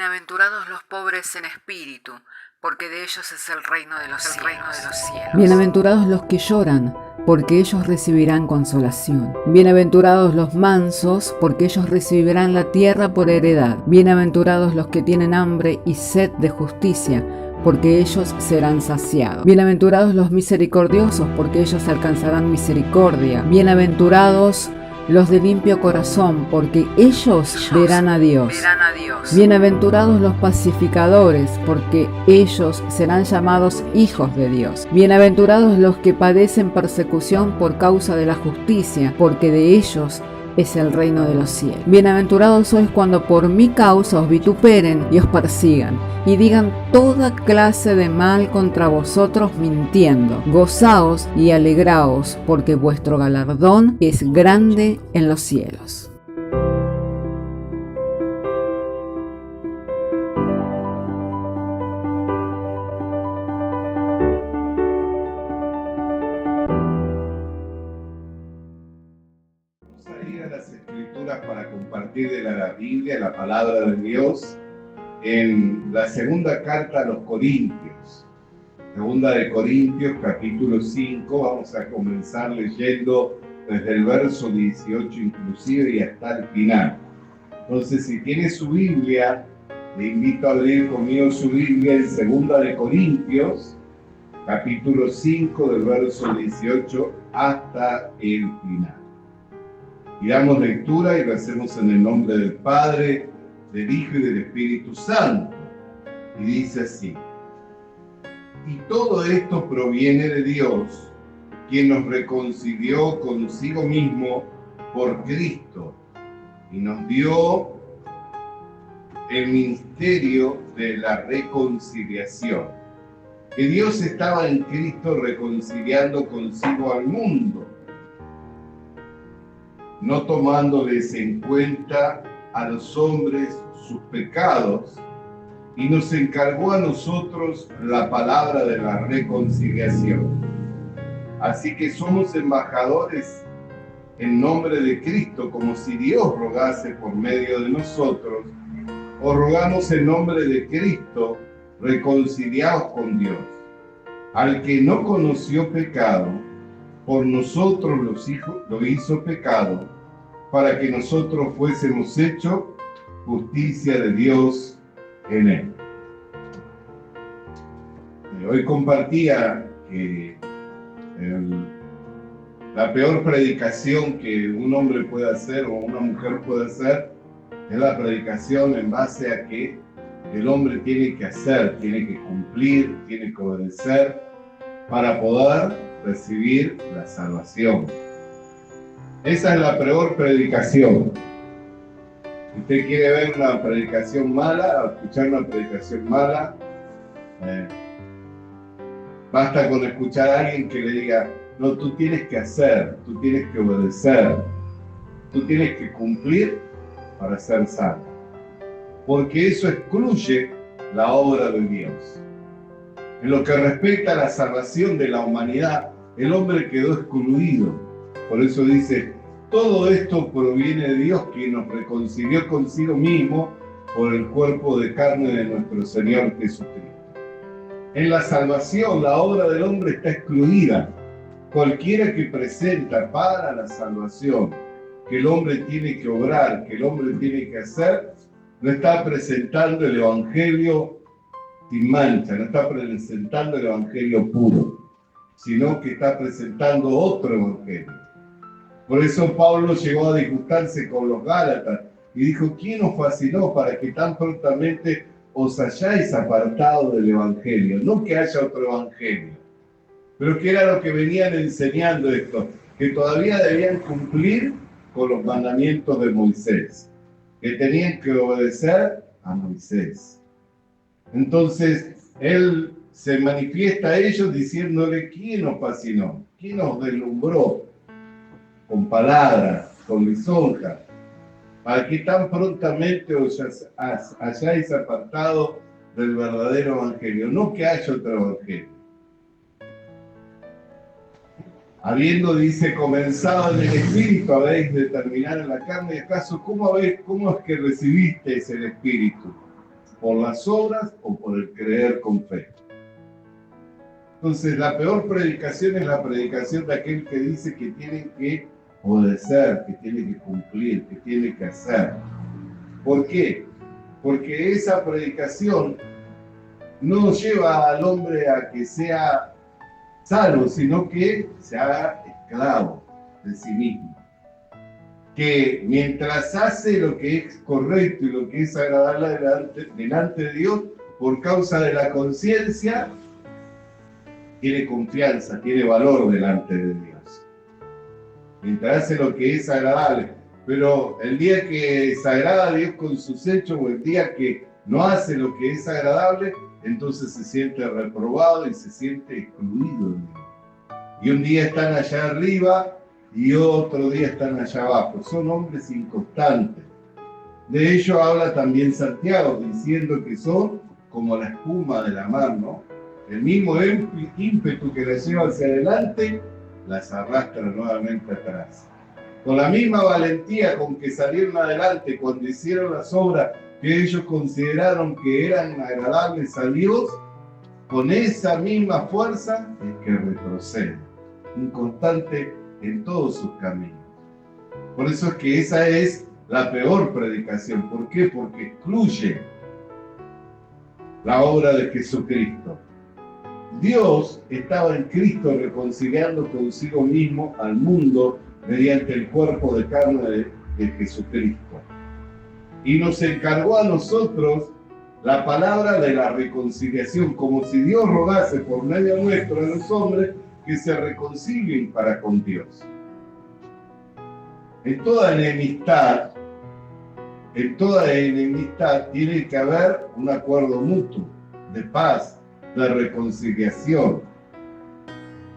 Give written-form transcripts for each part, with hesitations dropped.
Bienaventurados los pobres en espíritu, porque de ellos es el reino de los cielos. Bienaventurados los que lloran, porque ellos recibirán consolación. Bienaventurados los mansos, porque ellos recibirán la tierra por heredad. Bienaventurados los que tienen hambre y sed de justicia, porque ellos serán saciados. Bienaventurados los misericordiosos, porque ellos alcanzarán misericordia. Bienaventurados los de limpio corazón, porque ellos verán a Dios. Bienaventurados los pacificadores, porque ellos serán llamados hijos de Dios. Bienaventurados los que padecen persecución por causa de la justicia, porque de ellos es el reino de los cielos. Bienaventurados sois cuando por mi causa os vituperen y os persigan, y digan toda clase de mal contra vosotros mintiendo. Gozaos y alegraos, porque vuestro galardón es grande en los cielos. Las escrituras para compartir de la Biblia, la palabra de Dios, en la segunda carta a los Corintios. Segunda de Corintios, capítulo 5, vamos a comenzar leyendo desde el verso 18 inclusive y hasta el final. Entonces, si tiene su Biblia, le invito a leer conmigo su Biblia en segunda de Corintios, capítulo 5, del verso 18 hasta el final. Y damos lectura y lo hacemos en el nombre del Padre, del Hijo y del Espíritu Santo. Y dice así: y todo esto proviene de Dios, quien nos reconcilió consigo mismo por Cristo y nos dio el ministerio de la reconciliación. Que Dios estaba en Cristo reconciliando consigo al mundo, no tomándoles en cuenta a los hombres sus pecados, y nos encargó a nosotros la palabra de la reconciliación. Así que somos embajadores en nombre de Cristo, como si Dios rogase por medio de nosotros. Os rogamos en nombre de Cristo, reconciliaos con Dios. Al que no conoció pecado, por nosotros lo hizo pecado, para que nosotros fuésemos hechos justicia de Dios en él. Hoy compartía que la peor predicación que un hombre puede hacer o una mujer puede hacer es la predicación en base a que el hombre tiene que hacer, tiene que cumplir, tiene que obedecer para poder recibir la salvación. Esa es la peor predicación. Si usted quiere ver una predicación mala, o escuchar una predicación mala, basta con escuchar a alguien que le diga: no, tú tienes que hacer, tú tienes que obedecer, tú tienes que cumplir para ser salvo. Porque eso excluye la obra de Dios. En lo que respecta a la salvación de la humanidad, el hombre quedó excluido. Por eso dice: todo esto proviene de Dios, quien nos reconcilió consigo mismo por el cuerpo de carne de nuestro Señor Jesucristo. En la salvación, la obra del hombre está excluida. Cualquiera que presenta para la salvación que el hombre tiene que obrar, que el hombre tiene que hacer, no está presentando el Evangelio sin mancha, no está presentando el Evangelio puro, sino que está presentando otro Evangelio. Por eso Pablo llegó a disgustarse con los Gálatas y dijo: ¿quién os fascinó para que tan prontamente os hayáis apartado del Evangelio? No que haya otro Evangelio, pero que era lo que venían enseñando esto, que todavía debían cumplir con los mandamientos de Moisés, que tenían que obedecer a Moisés. Entonces, él se manifiesta a ellos diciéndole: ¿quién os fascinó? ¿Quién os deslumbró con palabras, con lisonjas, para que tan prontamente os hayáis apartado del verdadero Evangelio? No que haya otro Evangelio. Habiendo, dice, comenzado en el Espíritu, habéis de terminar en la carne. ¿Acaso cómo es que recibisteis el Espíritu? por las obras o por el creer con fe. Entonces, la peor predicación es la predicación de aquel que dice que tiene que obedecer, que tiene que cumplir, que tiene que hacer. ¿Por qué? Porque esa predicación no lleva al hombre a que sea salvo, sino que se haga esclavo de sí mismo. Que mientras hace lo que es correcto y lo que es agradable delante de Dios, por causa de la conciencia, tiene confianza, tiene valor delante de Dios. Mientras hace lo que es agradable. Pero el día que desagrada a Dios con sus hechos, o el día que no hace lo que es agradable, entonces se siente reprobado y se siente excluido de Dios. Y un día están allá arriba y otro día están allá abajo. Son hombres inconstantes. De ello habla también Santiago, diciendo que son como la espuma de la mar, ¿no? El mismo ímpetu que las lleva hacia adelante, las arrastra nuevamente atrás. Con la misma valentía con que salieron adelante cuando hicieron las obras que ellos consideraron que eran agradables a Dios, con esa misma fuerza es que retroceden, inconstante en todos sus caminos. Por eso es que esa es la peor predicación. ¿Por qué? Porque excluye la obra de Jesucristo. Dios estaba en Cristo reconciliando consigo mismo al mundo mediante el cuerpo de carne de Jesucristo. Y nos encargó a nosotros la palabra de la reconciliación, como si Dios rogase por medio nuestro a los hombres que se reconcilien para con Dios. En toda enemistad tiene que haber un acuerdo mutuo, de paz, de reconciliación.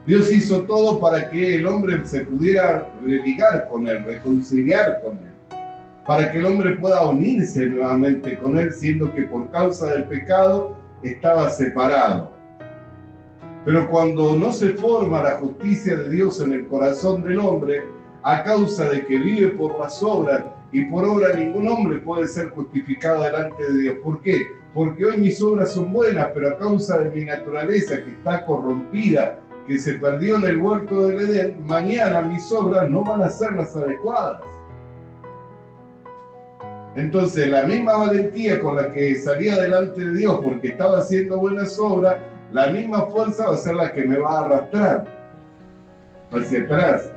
Dios hizo todo para que el hombre se pudiera religar con Él, reconciliar con Él, para que el hombre pueda unirse nuevamente con Él, siendo que por causa del pecado estaba separado. Pero cuando no se forma la justicia de Dios en el corazón del hombre, a causa de que vive por las obras, y por obra ningún hombre puede ser justificado delante de Dios. ¿Por qué? Porque hoy mis obras son buenas, pero a causa de mi naturaleza que está corrompida, que se perdió en el huerto del Edén, mañana mis obras no van a ser las adecuadas. Entonces, la misma valentía con la que salía delante de Dios porque estaba haciendo buenas obras, la misma fuerza va a ser la que me va a arrastrar hacia atrás.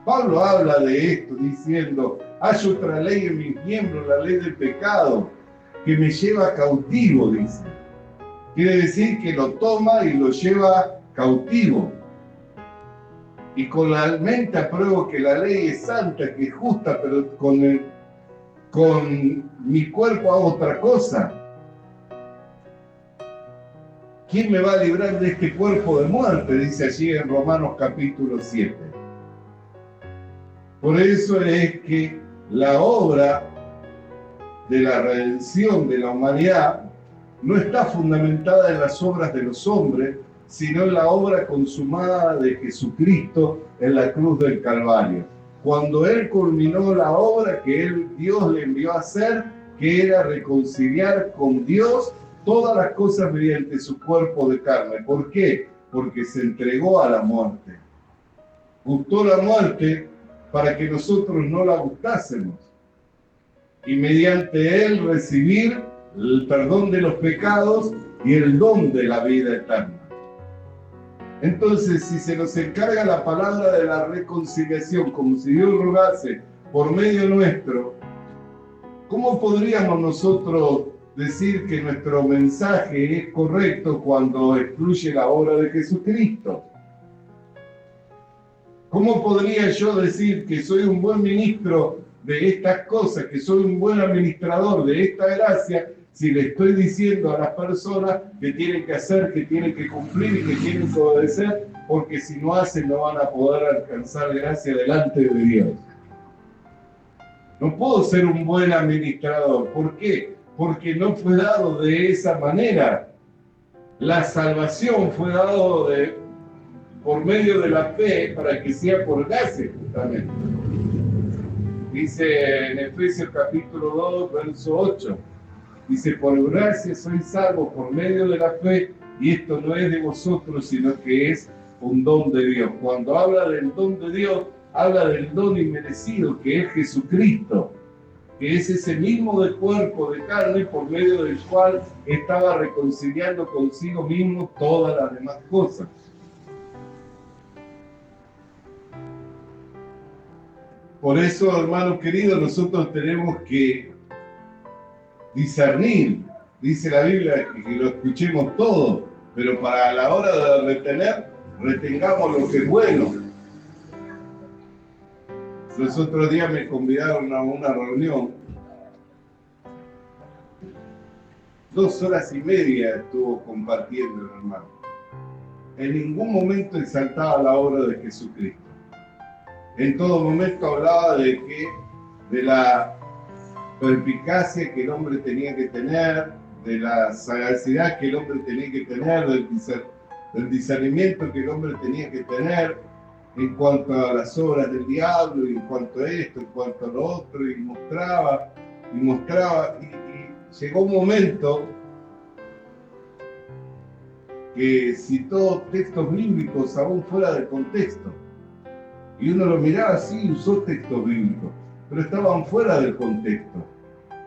Pablo habla de esto diciendo: hay otra ley en mis miembros, la ley del pecado, que me lleva cautivo, dice. Quiere decir que lo toma y lo lleva cautivo. Y con la mente apruebo que la ley es santa, que es justa, pero con mi cuerpo hago otra cosa. ¿Quién me va a librar de este cuerpo de muerte? Dice allí en Romanos capítulo 7. Por eso es que la obra de la redención de la humanidad no está fundamentada en las obras de los hombres, sino en la obra consumada de Jesucristo en la cruz del Calvario. Cuando Él culminó la obra que Dios le envió a hacer, que era reconciliar con Dios todas las cosas mediante su cuerpo de carne. ¿Por qué? Porque se entregó a la muerte. Gustó la muerte para que nosotros no la gustásemos. Y mediante Él recibir el perdón de los pecados y el don de la vida eterna. Entonces, si se nos encarga la palabra de la reconciliación, como si Dios rogase por medio nuestro, ¿cómo podríamos nosotros decir que nuestro mensaje es correcto cuando excluye la obra de Jesucristo? ¿Cómo podría yo decir que soy un buen ministro de estas cosas, que soy un buen administrador de esta gracia, si le estoy diciendo a las personas que tienen que hacer, que tienen que cumplir y que tienen que obedecer, porque si no hacen no van a poder alcanzar gracia delante de Dios? No puedo ser un buen administrador. ¿Por qué? Porque no fue dado de esa manera. La salvación fue dado por medio de la fe para que sea por gracia, justamente. Dice en Efesios capítulo 2, verso 8. Dice, por gracia sois salvos por medio de la fe, y esto no es de vosotros, sino que es un don de Dios. Cuando habla del don de Dios, habla del don inmerecido, que es Jesucristo, que es ese mismo de cuerpo, de carne, por medio del cual estaba reconciliando consigo mismo todas las demás cosas. Por eso, hermanos queridos, nosotros tenemos que discernir. Dice la Biblia que lo escuchemos todo, pero para la hora de retener, retengamos lo que es bueno. Los otros días me convidaron a una reunión. 2 horas y media estuvo compartiendo el hermano. En ningún momento exaltaba la obra de Jesucristo. En todo momento hablaba de la perspicacia que el hombre tenía que tener, de la sagacidad que el hombre tenía que tener, del discernimiento que el hombre tenía que tener en cuanto a las obras del diablo, y en cuanto a esto, en cuanto a lo otro, y mostraba, y llegó un momento que citó textos bíblicos aún fuera del contexto. Y uno lo miraba así y usó textos bíblicos, pero estaban fuera del contexto.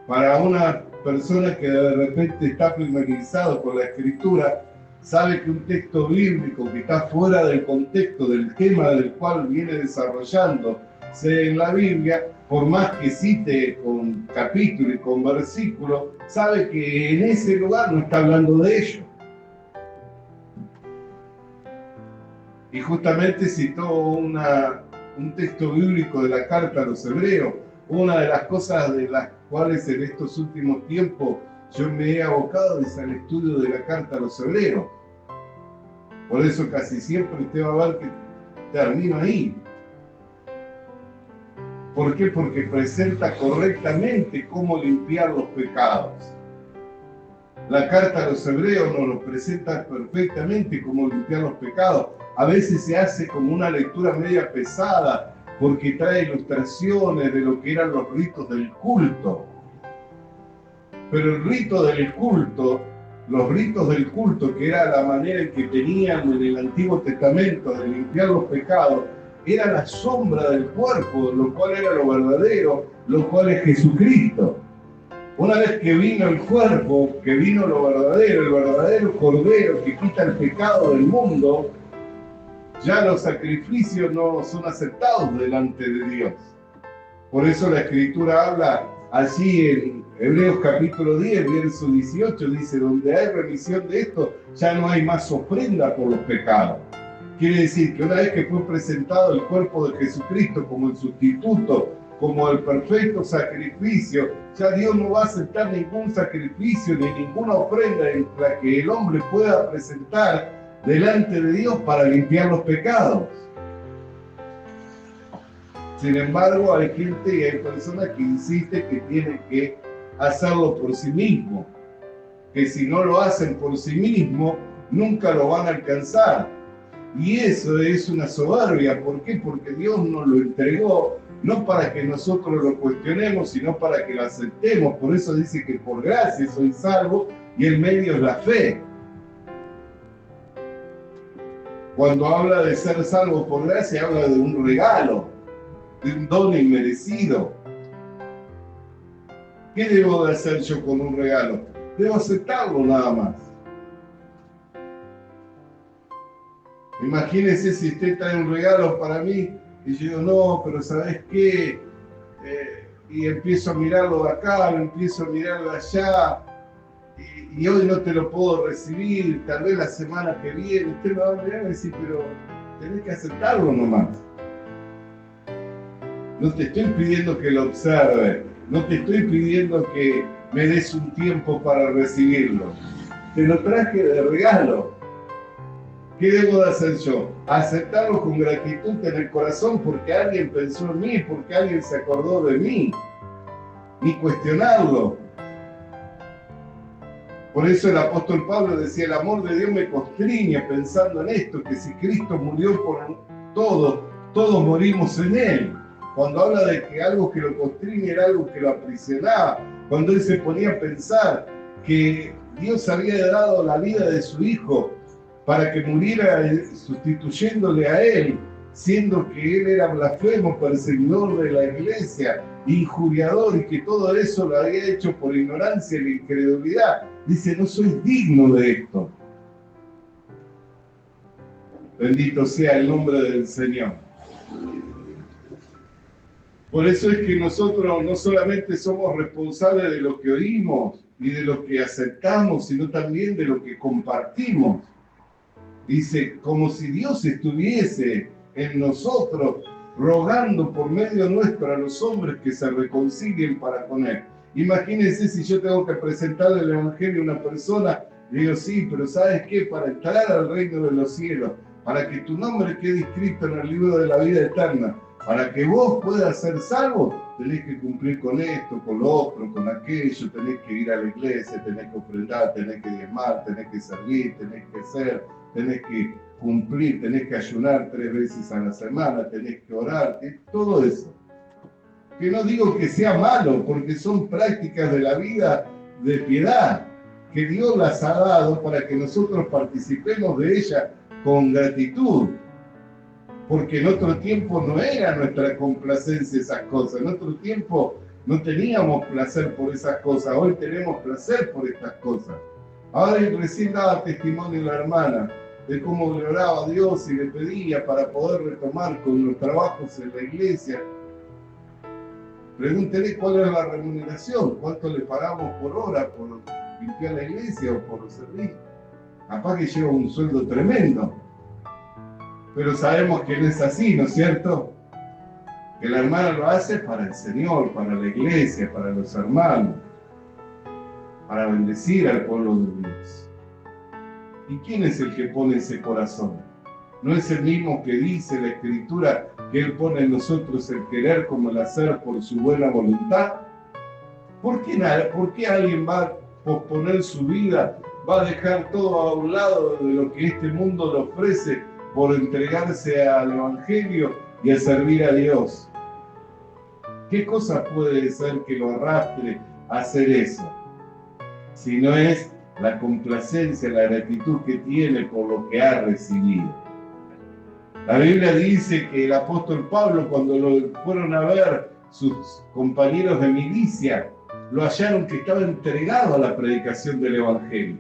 Para una persona que de repente está familiarizado con la Escritura, sabe que un texto bíblico que está fuera del contexto del tema del cual viene desarrollándose en la Biblia, por más que cite con capítulo y con versículo, sabe que en ese lugar no está hablando de ello. Y justamente citó un texto bíblico de la carta a los Hebreos. Una de las cosas de las cuales en estos últimos tiempos yo me he abocado es al estudio de la carta a los Hebreos. Por eso casi siempre usted va a ver que termino ahí. ¿Por qué? Porque presenta correctamente cómo limpiar los pecados. La carta a los Hebreos nos lo presenta perfectamente cómo limpiar los pecados. A veces se hace como una lectura media pesada porque trae ilustraciones de lo que eran los ritos del culto. Pero el rito del culto, los ritos del culto, que era la manera en que tenían en el Antiguo Testamento de limpiar los pecados, era la sombra del cuerpo, lo cual era lo verdadero, lo cual es Jesucristo. Una vez que vino el cuerpo, que vino lo verdadero, el verdadero Cordero que quita el pecado del mundo, ya los sacrificios no son aceptados delante de Dios. Por eso la Escritura habla allí en Hebreos capítulo 10, verso 18, dice, donde hay remisión de esto, ya no hay más ofrenda por los pecados. Quiere decir que una vez que fue presentado el cuerpo de Jesucristo como el sustituto, como el perfecto sacrificio, ya Dios no va a aceptar ningún sacrificio ni ninguna ofrenda en la que el hombre pueda presentar delante de Dios para limpiar los pecados. Sin embargo, hay gente y hay personas que insisten que tienen que hacerlo por sí mismo, que si no lo hacen por sí mismo, nunca lo van a alcanzar. Y eso es una soberbia. ¿Por qué? Porque Dios nos lo entregó, no para que nosotros lo cuestionemos, sino para que lo aceptemos. Por eso dice que por gracia soy salvo, y el medio es la fe. Cuando habla de ser salvo por gracia, habla de un regalo, de un don inmerecido. ¿Qué debo de hacer yo con un regalo? Debo aceptarlo nada más. Imagínese si usted trae un regalo para mí y yo digo, no, pero ¿sabes qué? Y empiezo a mirarlo de acá, empiezo a mirarlo de allá, y hoy no te lo puedo recibir, tal vez la semana que viene. Usted me va a mirar y decir, pero tenés que aceptarlo nomás. No te estoy pidiendo que lo observe, no te estoy pidiendo que me des un tiempo para recibirlo. Te lo traje de regalo. ¿Qué debo de hacer yo? Aceptarlo con gratitud en el corazón porque alguien pensó en mí, porque alguien se acordó de mí. Ni cuestionarlo. Por eso el apóstol Pablo decía, el amor de Dios me constriñe pensando en esto, que si Cristo murió por todos, todos morimos en Él. Cuando habla de que algo que lo constriñe era algo que lo aprisionaba, cuando él se ponía a pensar que Dios había dado la vida de su Hijo para que muriera sustituyéndole a Él, siendo que Él era blasfemo, perseguidor de la iglesia, injuriador, y que todo eso lo había hecho por ignorancia y incredulidad. Dice, no soy digno de esto. Bendito sea el nombre del Señor. Por eso es que nosotros no solamente somos responsables de lo que oímos y de lo que aceptamos, sino también de lo que compartimos. Dice, como si Dios estuviese en nosotros, rogando por medio nuestro a los hombres que se reconcilien para con Él. Imagínense si yo tengo que presentarle el Evangelio a una persona, le digo, sí, pero ¿sabes qué? Para entrar al reino de los cielos, para que tu nombre quede inscrito en el libro de la vida eterna, para que vos puedas ser salvo, tenés que cumplir con esto, con lo otro, con aquello, tenés que ir a la iglesia, tenés que ofrendar, tenés que diezmar, tenés que servir, tenés que ser, tenés que cumplir, tenés que ayunar 3 veces a la semana, tenés que orar, todo eso. Que no digo que sea malo, porque son prácticas de la vida de piedad, que Dios las ha dado para que nosotros participemos de ellas con gratitud. Porque en otro tiempo no era nuestra complacencia esas cosas, en otro tiempo no teníamos placer por esas cosas, hoy tenemos placer por estas cosas. Ahora recién daba testimonio la hermana de cómo le oraba a Dios y le pedía para poder retomar con los trabajos en la iglesia. Pregúntele cuál es la remuneración, cuánto le pagamos por hora por limpiar la iglesia o por los servicios. Capaz que lleva un sueldo tremendo. Pero sabemos que no es así, ¿no es cierto? Que la hermana lo hace para el Señor, para la iglesia, para los hermanos, para bendecir al pueblo de Dios. ¿Y quién es el que pone ese corazón? ¿No es el mismo que dice la Escritura que Él pone en nosotros el querer como el hacer por su buena voluntad? ¿Por qué alguien va a posponer su vida, va a dejar todo a un lado de lo que este mundo le ofrece por entregarse al Evangelio y a servir a Dios? ¿Qué cosa puede ser que lo arrastre a hacer eso? Si no es la complacencia, la gratitud que tiene por lo que ha recibido. La Biblia dice que el apóstol Pablo, cuando lo fueron a ver sus compañeros de milicia, lo hallaron que estaba entregado a la predicación del Evangelio.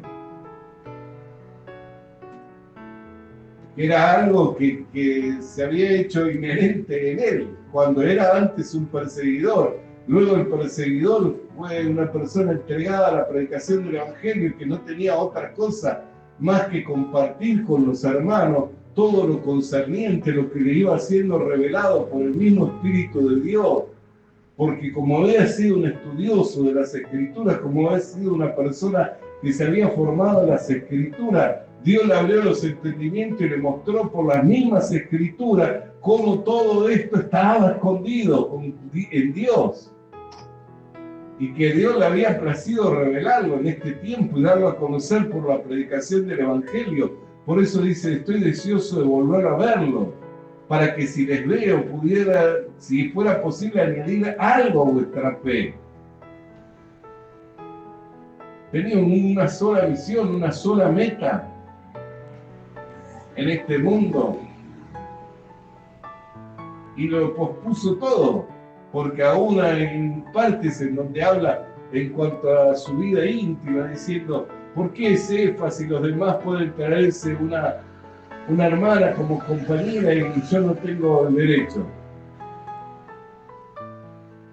Era algo que se había hecho inherente en él, cuando era antes un perseguidor. Luego el perseguidor fue una persona entregada a la predicación del Evangelio y que no tenía otra cosa más que compartir con los hermanos todo lo concerniente, lo que le iba siendo revelado por el mismo Espíritu de Dios. Porque como había sido un estudioso de las Escrituras, como había sido una persona que se había formado en las Escrituras, Dios le abrió los entendimientos y le mostró por las mismas Escrituras cómo todo esto estaba escondido en Dios. Y que Dios le había placido revelarlo en este tiempo y darlo a conocer por la predicación del Evangelio. Por eso dice, estoy deseoso de volver a verlo, para que si les veo pudiera, si fuera posible, añadir algo a vuestra fe. Tenía una sola visión, una sola meta en este mundo y lo pospuso todo, porque aún en partes en donde habla en cuanto a su vida íntima, diciendo, ¿por qué Cefas y los demás pueden traerse una hermana como compañera y yo no tengo el derecho?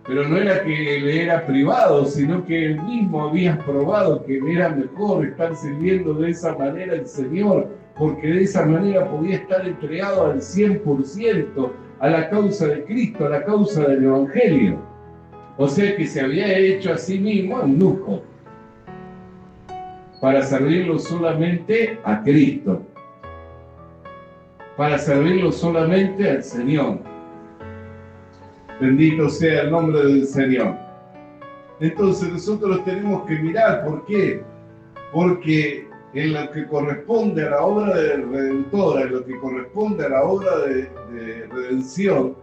Pero no era que le era privado, sino que él mismo había probado que le era mejor estar sirviendo de esa manera al Señor, porque de esa manera podía estar entregado al 100% a la causa de Cristo, a la causa del Evangelio. O sea que se había hecho a sí mismo un lujo para servirlo solamente a Cristo, para servirlo solamente al Señor. Bendito sea el nombre del Señor. Entonces nosotros tenemos que mirar, ¿por qué? Porque en lo que corresponde a la obra de redentora, en lo que corresponde a la obra de redención,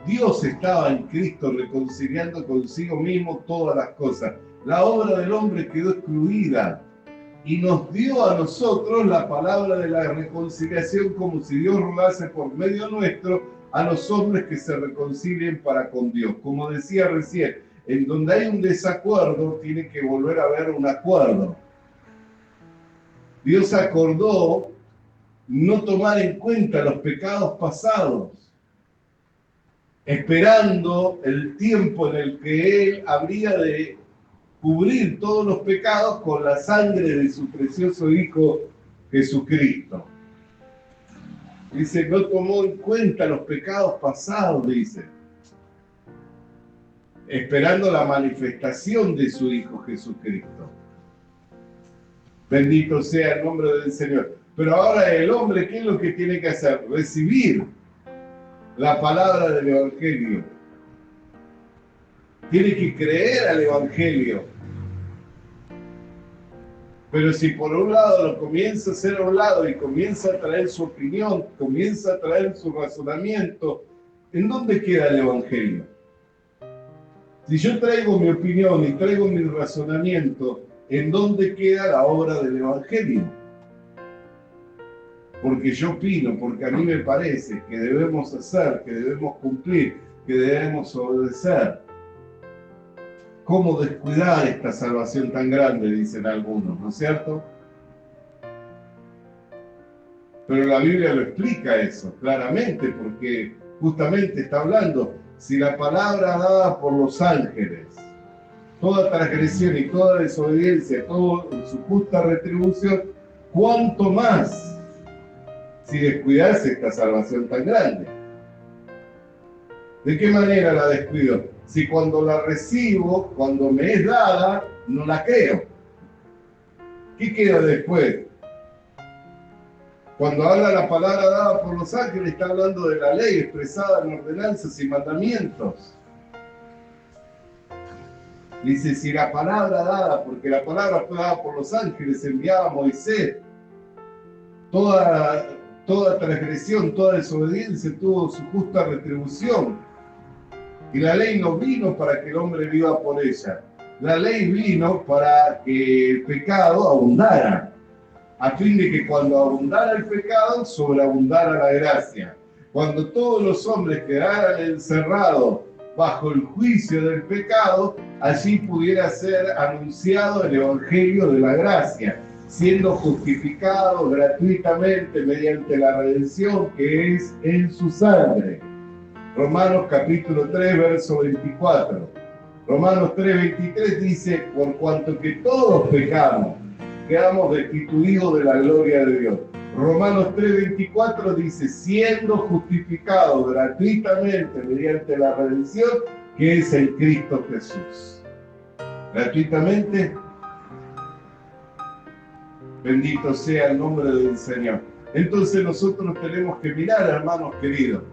Dios estaba en Cristo reconciliando consigo mismo todas las cosas. La obra del hombre quedó excluida y nos dio a nosotros la palabra de la reconciliación, como si Dios rogase por medio nuestro a los hombres que se reconcilien para con Dios. Como decía recién, en donde hay un desacuerdo, tiene que volver a haber un acuerdo. Dios acordó no tomar en cuenta los pecados pasados, esperando el tiempo en el que Él habría de cubrir todos los pecados con la sangre de su precioso Hijo Jesucristo. Dice, no tomó en cuenta los pecados pasados, dice, esperando la manifestación de su Hijo Jesucristo. Bendito sea el nombre del Señor. Pero ahora el hombre, ¿qué es lo que tiene que hacer? Recibir la palabra del Evangelio. Tiene que creer al Evangelio. Pero si por un lado lo comienza a hacer a un lado y comienza a traer su opinión, comienza a traer su razonamiento, ¿en dónde queda el Evangelio? Si yo traigo mi opinión y traigo mi razonamiento, ¿en dónde queda la obra del Evangelio? Porque yo opino, porque a mí me parece que debemos hacer, que debemos cumplir, que debemos obedecer. ¿Cómo descuidar esta salvación tan grande? Dicen algunos, ¿no es cierto? Pero la Biblia lo explica eso claramente, porque justamente está hablando, si la palabra dada por los ángeles, toda transgresión y toda desobediencia, todo en su justa retribución, ¿cuánto más si descuidase esta salvación tan grande? ¿De qué manera la descuido? Si cuando la recibo, cuando me es dada, no la creo. ¿Qué queda después? Cuando habla la palabra dada por los ángeles, está hablando de la ley expresada en ordenanzas y mandamientos. Dice, si la palabra dada, porque la palabra fue dada por los ángeles, enviada a Moisés, toda transgresión, toda desobediencia tuvo su justa retribución. Y la ley no vino para que el hombre viva por ella. La ley vino para que el pecado abundara, a fin de que cuando abundara el pecado, sobreabundara la gracia. Cuando todos los hombres quedaran encerrados bajo el juicio del pecado, allí pudiera ser anunciado el evangelio de la gracia, siendo justificado gratuitamente mediante la redención que es en su sangre. Romanos capítulo 3, verso 24. Romanos 3, 23 dice, por cuanto que todos pecamos, quedamos destituidos de la gloria de Dios. Romanos 3, 24 dice, siendo justificados gratuitamente mediante la redención que es en Cristo Jesús. Gratuitamente, bendito sea el nombre del Señor. Entonces nosotros tenemos que mirar, hermanos queridos,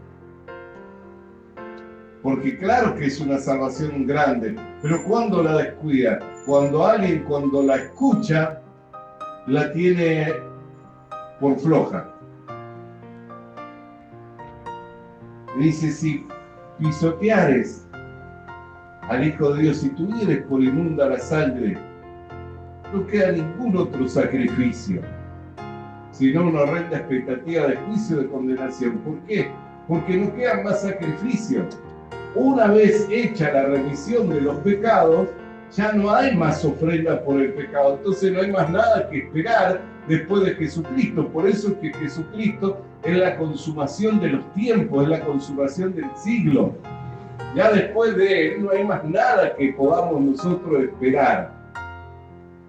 porque claro que es una salvación grande, pero ¿cuándo la descuida? Cuando alguien, cuando la escucha, la tiene por floja. Dice, si pisoteares al Hijo de Dios, si tuvieres por inmunda la sangre, no queda ningún otro sacrificio, sino una horrenda expectativa de juicio de condenación. ¿Por qué? Porque no quedan más sacrificios. Una vez hecha la remisión de los pecados, ya no hay más ofrenda por el pecado. Entonces no hay más nada que esperar después de Jesucristo. Por eso es que Jesucristo es la consumación de los tiempos, es la consumación del siglo. Ya después de Él no hay más nada que podamos nosotros esperar,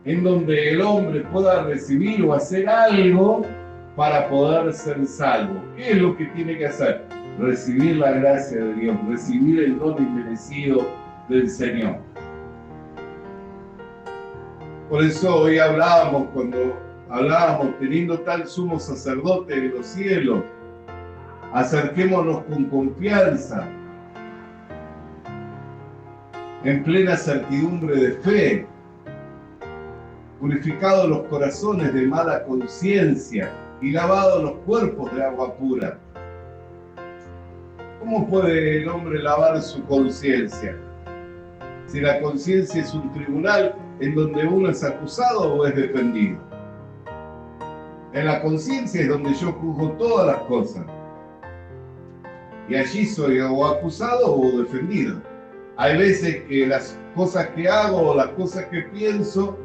en donde el hombre pueda recibir o hacer algo para poder ser salvo. ¿Qué es lo que tiene que hacer? Recibir la gracia de Dios, recibir el don inmerecido del Señor. Por eso hoy cuando hablábamos, teniendo tal sumo sacerdote en los cielos, acerquémonos con confianza, en plena certidumbre de fe, purificados los corazones de mala conciencia y lavados los cuerpos de agua pura. ¿Cómo puede el hombre lavar su conciencia? si la conciencia es un tribunal en donde uno es acusado o es defendido. En la conciencia es donde yo juzgo todas las cosas. Y allí soy o acusado o defendido. Hay veces que las cosas que hago o las cosas que pienso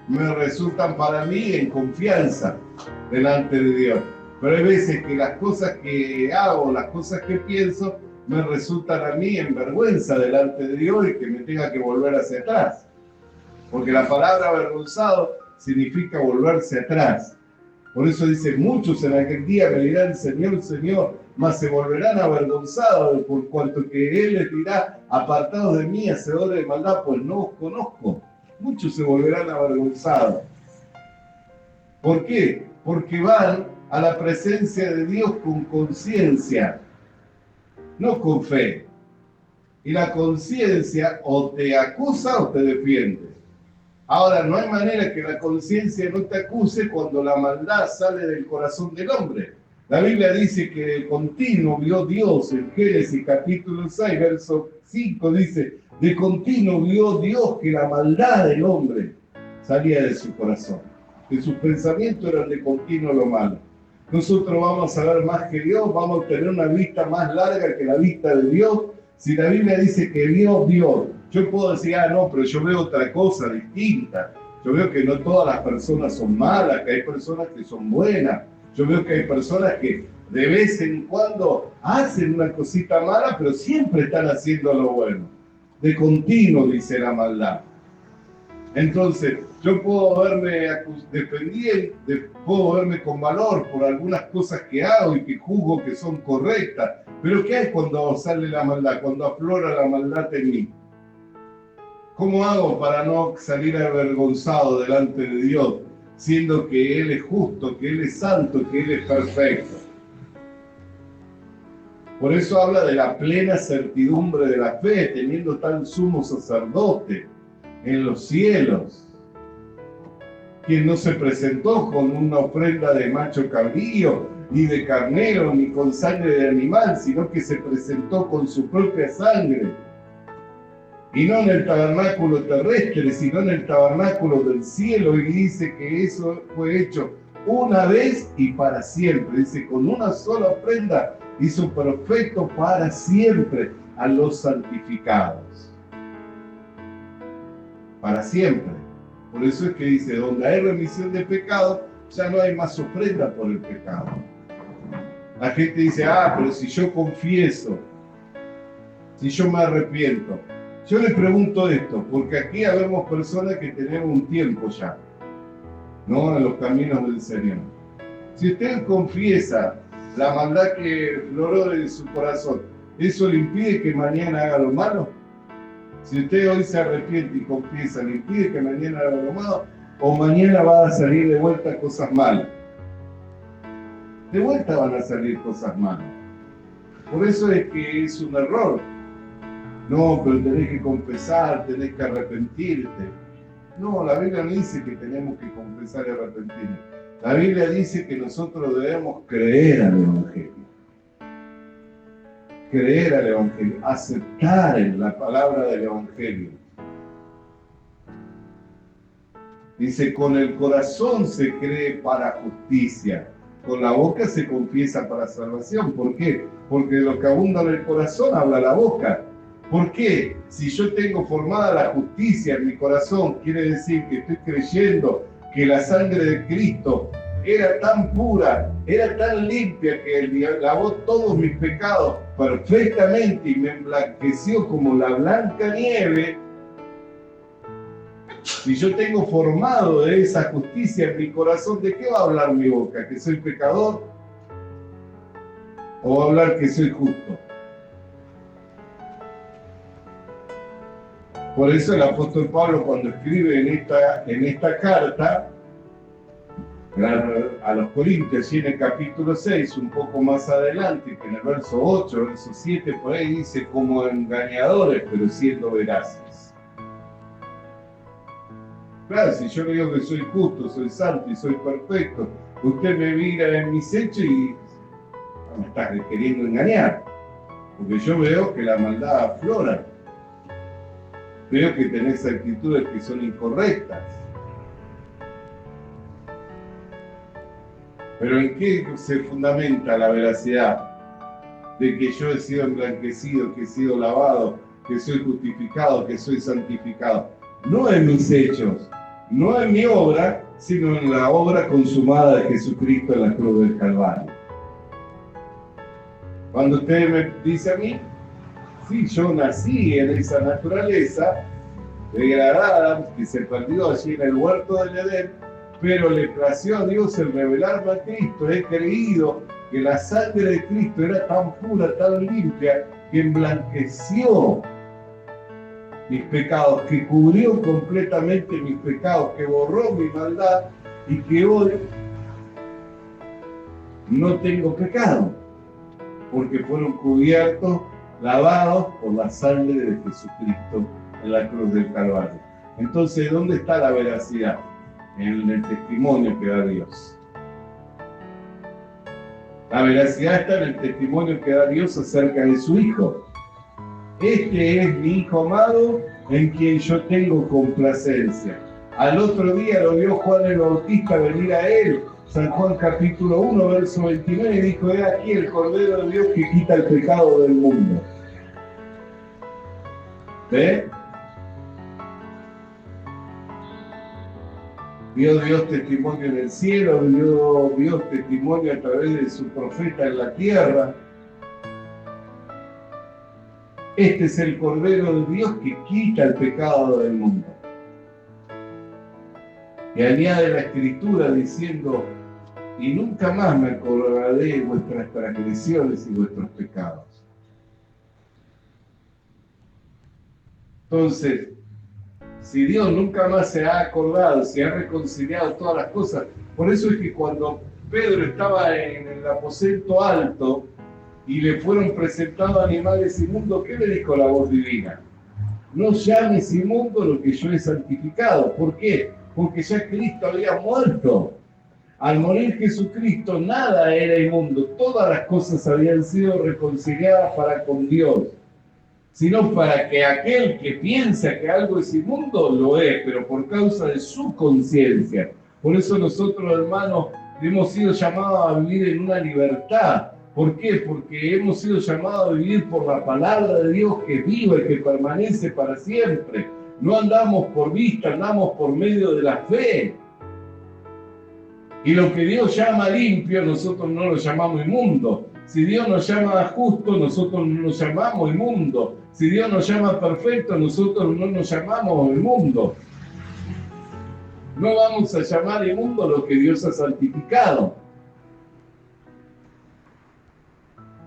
me resultan para mí en confianza delante de Dios. Pero hay veces que las cosas que hago, las cosas que pienso, me resultan a mí en vergüenza delante de Dios y que me tenga que volver hacia atrás. Porque la palabra avergonzado significa volverse atrás. Por eso dice, muchos en aquel día me dirán, Señor, Señor, mas se volverán avergonzados por cuanto que Él les dirá, apartados de mí, hacedores de maldad, pues no os conozco. Muchos se volverán avergonzados. ¿Por qué? Porque van a la presencia de Dios con conciencia, no con fe. Y la conciencia o te acusa o te defiende. Ahora, no hay manera que la conciencia no te acuse cuando la maldad sale del corazón del hombre. La Biblia dice que de continuo vio Dios, en Génesis capítulo 6, verso 5, dice, de continuo vio Dios que la maldad del hombre salía de su corazón, que sus pensamientos eran de continuo lo malo. Nosotros vamos a ver más que Dios, vamos a tener una vista más larga que la vista de Dios. Si la Biblia dice que vio Dios, yo puedo decir, no, pero yo veo otra cosa distinta. Yo veo que no todas las personas son malas, que hay personas que son buenas. Yo veo que hay personas que de vez en cuando hacen una cosita mala, pero siempre están haciendo lo bueno. De continuo, dice la maldad. Entonces, yo puedo verme defendiendo, puedo verme con valor por algunas cosas que hago y que juzgo que son correctas. Pero ¿qué hay cuando sale la maldad, cuando aflora la maldad en mí? ¿Cómo hago para no salir avergonzado delante de Dios, siendo que Él es justo, que Él es santo, que Él es perfecto? Por eso habla de la plena certidumbre de la fe, teniendo tal sumo sacerdote en los cielos, quien no se presentó con una ofrenda de macho cabrío, ni de carnero, ni con sangre de animal, sino que se presentó con su propia sangre, y no en el tabernáculo terrestre, sino en el tabernáculo del cielo, y dice que eso fue hecho una vez y para siempre. Dice, con una sola ofrenda hizo perfecto para siempre a los santificados. Para siempre. Por eso es que dice, donde hay remisión de pecado, ya no hay más ofrenda por el pecado. La gente dice, pero si yo confieso, si yo me arrepiento. Yo le pregunto esto, porque aquí habemos personas que tenemos un tiempo ya, ¿no? En los caminos del Señor. Si usted confiesa la maldad que floró en su corazón, ¿eso le impide que mañana haga lo malo? Si usted hoy se arrepiente y confiesa, ¿le impide que mañana haga lo malo? ¿O mañana va a salir de vuelta cosas malas? De vuelta van a salir cosas malas. Por eso es que es un error. No, pero tenés que confesar, tenés que arrepentirte. No, la Biblia no dice que tenemos que confesar y arrepentirnos. La Biblia dice que nosotros debemos creer al Evangelio. Creer al Evangelio, aceptar la palabra del Evangelio. Dice, con el corazón se cree para justicia, con la boca se confiesa para salvación. ¿Por qué? Porque de lo que abunda en el corazón habla la boca. ¿Por qué? Si yo tengo formada la justicia en mi corazón, quiere decir que estoy creyendo que la sangre de Cristo era tan pura, era tan limpia que lavó todos mis pecados perfectamente y me emblanqueció como la blanca nieve. Si yo tengo formado de esa justicia en mi corazón, ¿de qué va a hablar mi boca? ¿Que soy pecador? ¿O va a hablar que soy justo? Por eso el apóstol Pablo, cuando escribe en esta carta a los Corintios, y en el capítulo 6, un poco más adelante, que en el verso 8, verso 7, por ahí dice, como engañadores, pero siendo veraces. Claro, si yo le digo que soy justo, soy santo y soy perfecto, usted me mira en mis hechos y me está queriendo engañar, porque yo veo que la maldad aflora. veo que tenés actitudes que son incorrectas. Pero ¿en qué se fundamenta la veracidad de que yo he sido emblanquecido, que he sido lavado, que soy justificado, que soy santificado? No en mis hechos, no en mi obra, sino en la obra consumada de Jesucristo en la cruz del Calvario. Cuando usted me dice a mí, sí, yo nací en esa naturaleza degradada que se perdió allí en el huerto del Edén, pero le plació a Dios el revelarme a Cristo. He creído que la sangre de Cristo era tan pura, tan limpia, que emblanqueció mis pecados, que cubrió completamente mis pecados, que borró mi maldad y que hoy no tengo pecado, porque fueron cubiertos, lavados por la sangre de Jesucristo en la cruz del Calvario. Entonces, ¿dónde está la veracidad? En el testimonio que da Dios. La veracidad está en el testimonio que da Dios acerca de su Hijo. Este es mi Hijo amado en quien yo tengo complacencia. Al otro día lo vio Juan el Bautista venir a él. San Juan capítulo 1, verso 29, y dijo: he aquí el Cordero de Dios que quita el pecado del mundo. ¿Ve? Dio Dios testimonio en el cielo, dio Dios testimonio a través de su profeta en la tierra. Este es el Cordero de Dios que quita el pecado del mundo. Y añade la Escritura diciendo: y nunca más me acordaré de vuestras transgresiones y vuestros pecados. Entonces, si Dios nunca más se ha acordado, se ha reconciliado todas las cosas, por eso es que cuando Pedro estaba en el aposento alto y le fueron presentados animales inmundos, ¿qué le dijo la voz divina? No llames inmundo lo que yo he santificado. ¿Por qué? Porque ya Cristo había muerto. Al morir Jesucristo, nada era inmundo. Todas las cosas habían sido reconciliadas para con Dios. Sino para que aquel que piensa que algo es inmundo, lo es, pero por causa de su conciencia. Por eso nosotros, hermanos, hemos sido llamados a vivir en una libertad. ¿Por qué? Porque hemos sido llamados a vivir por la palabra de Dios que vive y que permanece para siempre. No andamos por vista, andamos por medio de la fe. Y lo que Dios llama limpio, nosotros no lo llamamos inmundo. Si Dios nos llama justo, nosotros no nos llamamos inmundo. Si Dios nos llama perfecto, nosotros no nos llamamos inmundo. No vamos a llamar inmundo lo que Dios ha santificado.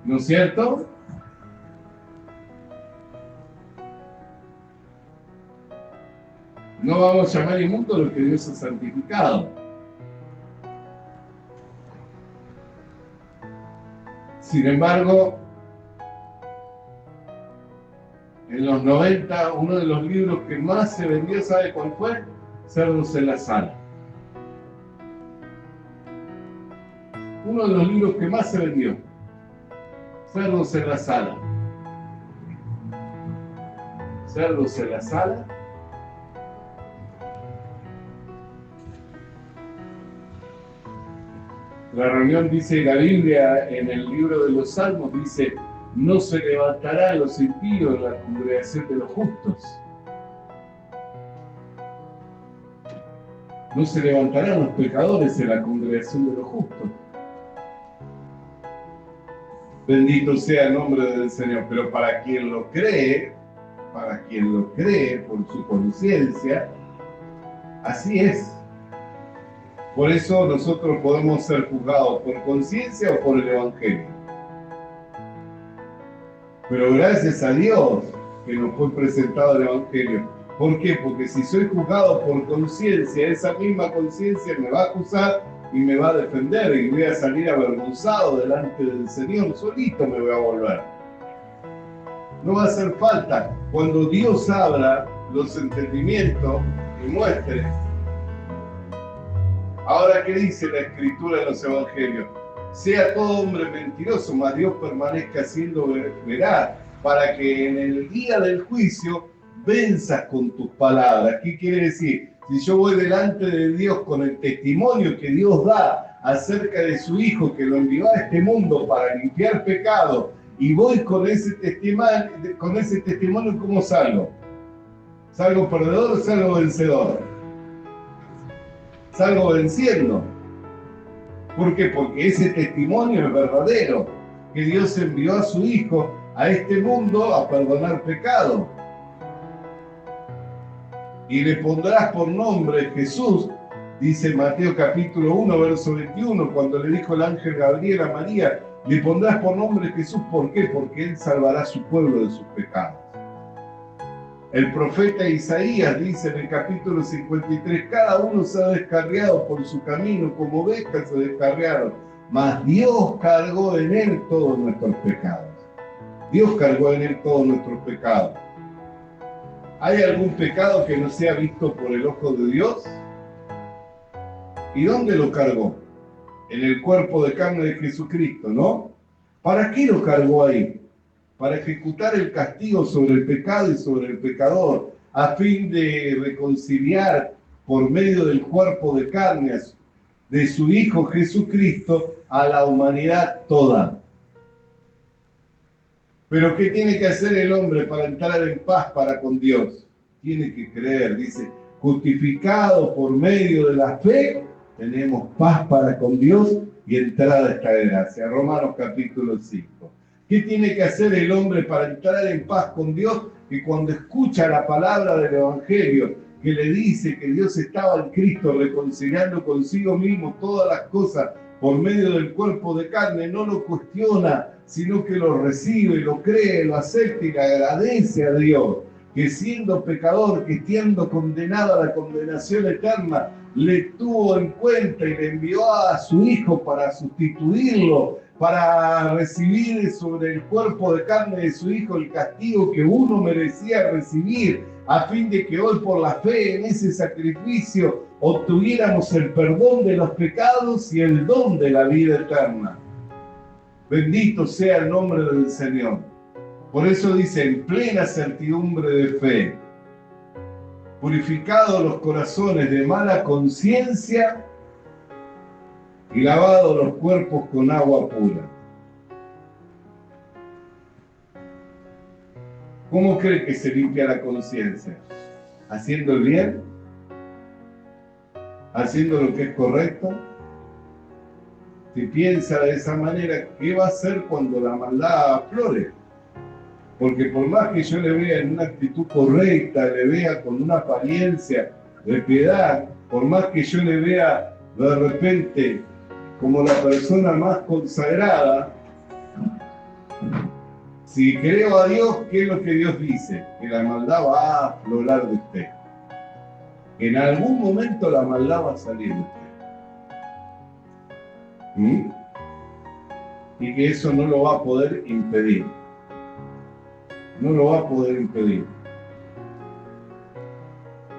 ¿No es cierto? No vamos a llamar inmundo lo que Dios ha santificado. Sin embargo, en los 90, uno de los libros que más se vendió, ¿sabe cuál fue? Cerdos en la Sala. Uno de los libros que más se vendió. Cerdos en la Sala. Cerdos en la Sala. La reunión, dice la Biblia en el libro de los Salmos, dice: no se levantarán los impíos en la congregación de los justos. No se levantarán los pecadores en la congregación de los justos. Bendito sea el nombre del Señor. Pero para quien lo cree por su conciencia, así es. Por eso nosotros podemos ser juzgados por conciencia o por el Evangelio. Pero gracias a Dios que nos fue presentado el Evangelio. ¿Por qué? Porque si soy juzgado por conciencia, esa misma conciencia me va a acusar y me va a defender y voy a salir avergonzado delante del Señor. Solito me voy a volver. No va a hacer falta. Cuando Dios abra los entendimientos y muestre. Ahora, ¿qué dice la Escritura en los Evangelios? Sea todo hombre mentiroso, mas Dios permanezca siendo veraz, para que en el día del juicio convenzas con tus palabras. ¿Qué quiere decir? Si yo voy delante de Dios con el testimonio que Dios da acerca de su Hijo que lo envió a este mundo para limpiar pecado, y voy con ese testimonio, ¿cómo salgo? ¿Salgo perdedor o salgo vencedor? Salgo venciendo. ¿Por qué? Porque ese testimonio es verdadero, que Dios envió a su Hijo a este mundo a perdonar pecado. Y le pondrás por nombre Jesús, dice Mateo capítulo 1, verso 21, cuando le dijo el ángel Gabriel a María, le pondrás por nombre Jesús. ¿Por qué? Porque Él salvará a su pueblo de sus pecados. El profeta Isaías dice en el capítulo 53, cada uno se ha descarriado por su camino, como ovejas se descarriaron, mas Dios cargó en Él todos nuestros pecados. Dios cargó en Él todos nuestros pecados. ¿Hay algún pecado que no sea visto por el ojo de Dios? ¿Y dónde lo cargó? En el cuerpo de carne de Jesucristo, ¿no? ¿Para qué lo cargó ahí? Para ejecutar el castigo sobre el pecado y sobre el pecador, a fin de reconciliar por medio del cuerpo de carne de su Hijo Jesucristo a la humanidad toda. Pero ¿qué tiene que hacer el hombre para entrar en paz para con Dios? Tiene que creer, dice, justificado por medio de la fe, tenemos paz para con Dios y entrada a esta gracia. Romanos capítulo 5. ¿Qué tiene que hacer el hombre para entrar en paz con Dios? Que cuando escucha la palabra del Evangelio, que le dice que Dios estaba en Cristo reconciliando consigo mismo todas las cosas por medio del cuerpo de carne, no lo cuestiona, sino que lo recibe, lo cree, lo acepta y le agradece a Dios, que siendo pecador, que siendo condenado a la condenación eterna, le tuvo en cuenta y le envió a su Hijo para sustituirlo, para recibir sobre el cuerpo de carne de su Hijo el castigo que uno merecía recibir, a fin de que hoy por la fe en ese sacrificio obtuviéramos el perdón de los pecados y el don de la vida eterna. Bendito sea el nombre del Señor. Por eso dice, en plena certidumbre de fe, purificados los corazones de mala conciencia y lavados los cuerpos con agua pura. ¿Cómo cree que se limpia la conciencia? ¿Haciendo el bien? ¿Haciendo lo que es correcto? Si piensa de esa manera, ¿qué va a hacer cuando la maldad aflore? Porque por más que yo le vea en una actitud correcta, le vea con una apariencia de piedad, por más que yo le vea de repente como la persona más consagrada, si creo a Dios, ¿qué es lo que Dios dice? Que la maldad va a aflorar de usted. En algún momento la maldad va a salir de usted. Y que eso no lo va a poder impedir. No lo va a poder impedir.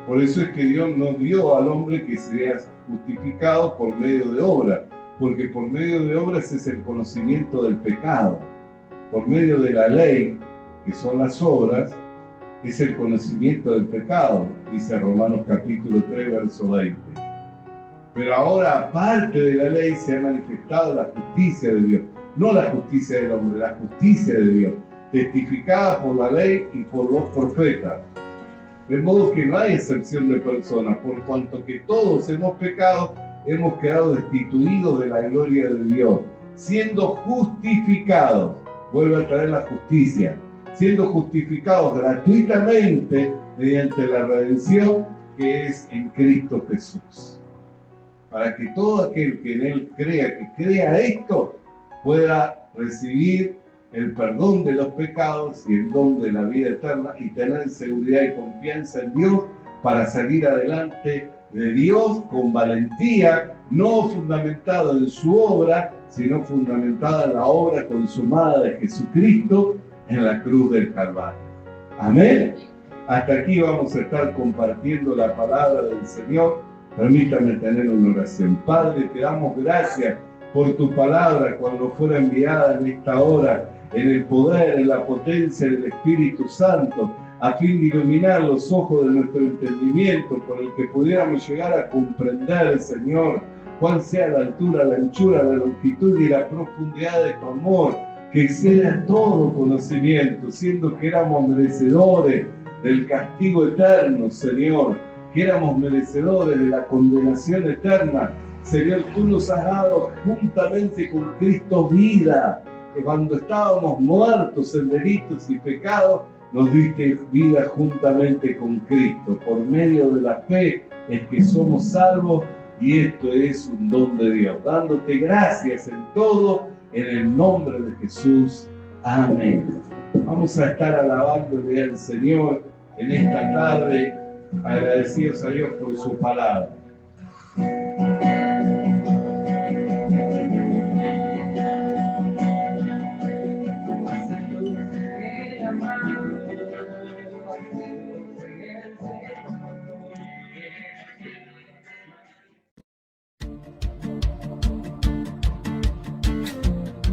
Por eso es que Dios nos dio al hombre que sea justificado por medio de obra, porque por medio de obras es el conocimiento del pecado. Por medio de la ley, que son las obras, es el conocimiento del pecado, dice Romanos capítulo 3, verso 20. Pero ahora, aparte de la ley, se ha manifestado la justicia de Dios. No la justicia del hombre, la justicia de Dios, testificada por la ley y por los profetas. De modo que no hay excepción de personas, por cuanto que todos hemos pecado, hemos quedado destituidos de la gloria de Dios, siendo justificados. Vuelve a traer la justicia, siendo justificados gratuitamente mediante la redención que es en Cristo Jesús. Para que todo aquel que en Él crea, que crea esto, pueda recibir el perdón de los pecados y el don de la vida eterna y tener seguridad y confianza en Dios para salir adelante de Dios con valentía, no fundamentada en su obra, sino fundamentada en la obra consumada de Jesucristo en la cruz del Calvario. Amén. Hasta aquí vamos a estar compartiendo la palabra del Señor. Permítame tener una oración. Padre, te damos gracias por tu palabra cuando fuera enviada en esta hora, en el poder, en la potencia del Espíritu Santo. a fin de iluminar los ojos de nuestro entendimiento, por el que pudiéramos llegar a comprender, Señor, cuál sea la altura, la anchura, la longitud y la profundidad de tu amor, que excede a todo conocimiento, siendo que éramos merecedores del castigo eterno, Señor, que éramos merecedores de la condenación eterna. Señor, tú nos has dado juntamente con Cristo vida, que cuando estábamos muertos en delitos y pecados, nos diste vida juntamente con Cristo. Por medio de la fe es que somos salvos, y esto es un don de Dios. Dándote gracias en todo, en el nombre de Jesús. Amén. Vamos a estar alabándole al Señor en esta tarde, agradecidos a Dios por su palabra.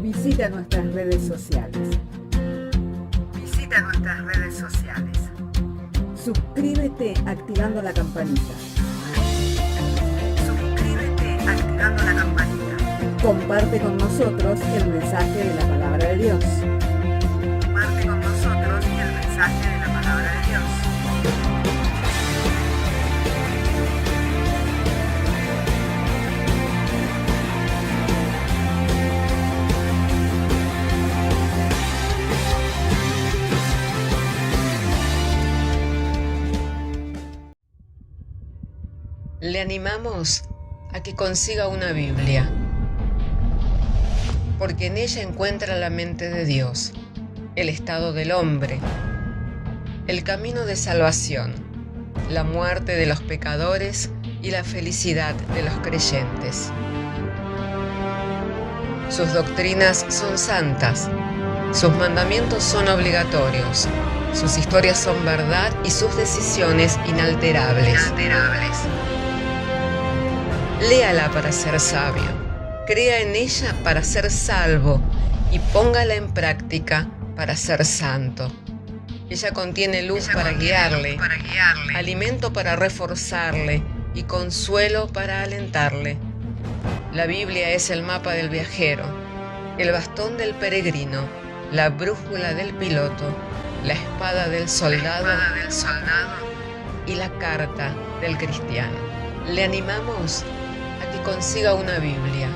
Visita nuestras redes sociales. Visita nuestras redes sociales. Suscríbete activando la campanita. Suscríbete activando la campanita. Comparte con nosotros el mensaje de la palabra de Dios. Comparte con nosotros el mensaje de la palabra de Dios. Le animamos a que consiga una Biblia, porque en ella encuentra la mente de Dios, el estado del hombre, el camino de salvación, la muerte de los pecadores y la felicidad de los creyentes. Sus doctrinas son santas, sus mandamientos son obligatorios, sus historias son verdad y sus decisiones inalterables. Léala para ser sabio, crea en ella para ser salvo y póngala en práctica para ser santo. Ella contiene luz para guiarle, alimento para reforzarle y consuelo para alentarle. La Biblia es el mapa del viajero, el bastón del peregrino, la brújula del piloto, la espada del soldado y la carta del cristiano. Le animamos a que consiga una Biblia,